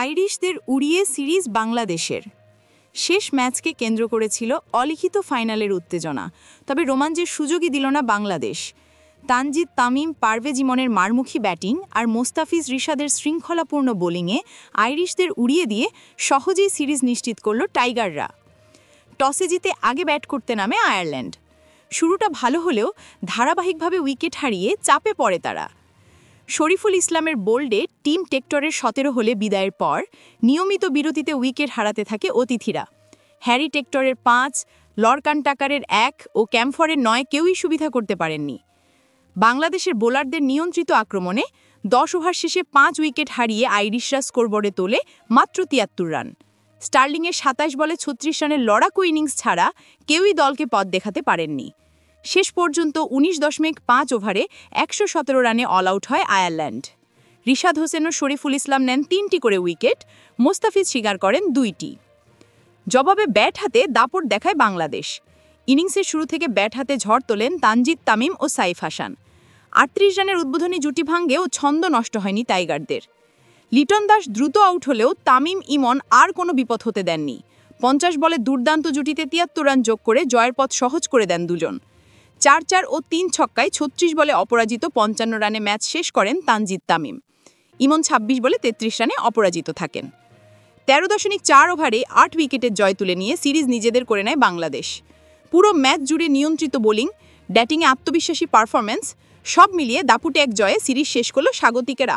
আইরিশদের উড়িয়ে সিরিজ বাংলাদেশের শেষ ম্যাচকে কেন্দ্র করেছিল অলিখিত ফাইনালের উত্তেজনা, তবে রোমাঞ্চের সুযোগই দিল না বাংলাদেশ। তানজিদ তামিম পারভেজ ইমনের মারমুখী ব্যাটিং আর মোস্তাফিজ রিশাদের শৃঙ্খলাপূর্ণ বোলিংয়ে আইরিশদের উড়িয়ে দিয়ে সহজেই সিরিজ নিশ্চিত করল টাইগাররা। টসে জিতে আগে ব্যাট করতে নামে আয়ারল্যান্ড। শুরুটা ভালো হলেও ধারাবাহিকভাবে উইকেট হারিয়ে চাপে পড়ে তারা। শরীফুল ইসলামের বোল্ডে টিম টেক্টরের 17 হলে বিদায়ের পর নিয়মিত বিরতিতে উইকেট হারাতে থাকে অতিথিরা। হ্যারি টেক্টরের 5, লরকান টাকারের 1 ও ক্যামফরের 9 কেউই সুবিধা করতে পারেননি। বাংলাদেশের বোলারদের নিয়ন্ত্রিত আক্রমণে 10 ওভার শেষে 5 উইকেট হারিয়ে আইরিশরা স্কোরবোর্ডে তোলে মাত্র 73 রান। স্টার্লিংয়ের 27 বলে 36 রানের লড়াকু ইনিংস ছাড়া কেউই দলকে পথ দেখাতে পারেননি। শেষ পর্যন্ত 19.5 ওভারে 117 রানে অল আউট হয় আয়ারল্যান্ড। রিশাদ হোসেন ও শরীফুল ইসলাম নেন 3টি করে উইকেট, মোস্তাফিজ শিকার করেন 2টি। জবাবে ব্যাট হাতে দাপট দেখায় বাংলাদেশ। ইনিংসের শুরু থেকে ব্যাট হাতে ঝড় তোলেন তানজিদ তামিম ও সাইফ হাসান। 38 রানের উদ্বোধনী জুটি ভাঙ্গেও ছন্দ নষ্ট হয়নি টাইগারদের। লিটন দাস দ্রুত আউট হলেও তামিম ইমন আর কোনো বিপদ হতে দেননি। 50 বলে দুর্দান্ত জুটিতে 73 রান যোগ করে জয়ের পথ সহজ করে দেন দুজন। 4-4 ও 3 ছক্কায় 36 বলে অপরাজিত 55 রানে ম্যাচ শেষ করেন তানজিদ তামিম। ইমন 26 বলে 33 রানে অপরাজিত থাকেন। 13.4 ওভারে 8 উইকেটের জয় তুলে নিয়ে সিরিজ নিজেদের করে নেয় বাংলাদেশ। পুরো ম্যাচ জুড়ে নিয়ন্ত্রিত বোলিং, ব্যাটিংয়ে আত্মবিশ্বাসী পারফরম্যান্স সব মিলিয়ে দাপুটে এক জয়ে সিরিজ শেষ করল স্বাগতিকেরা।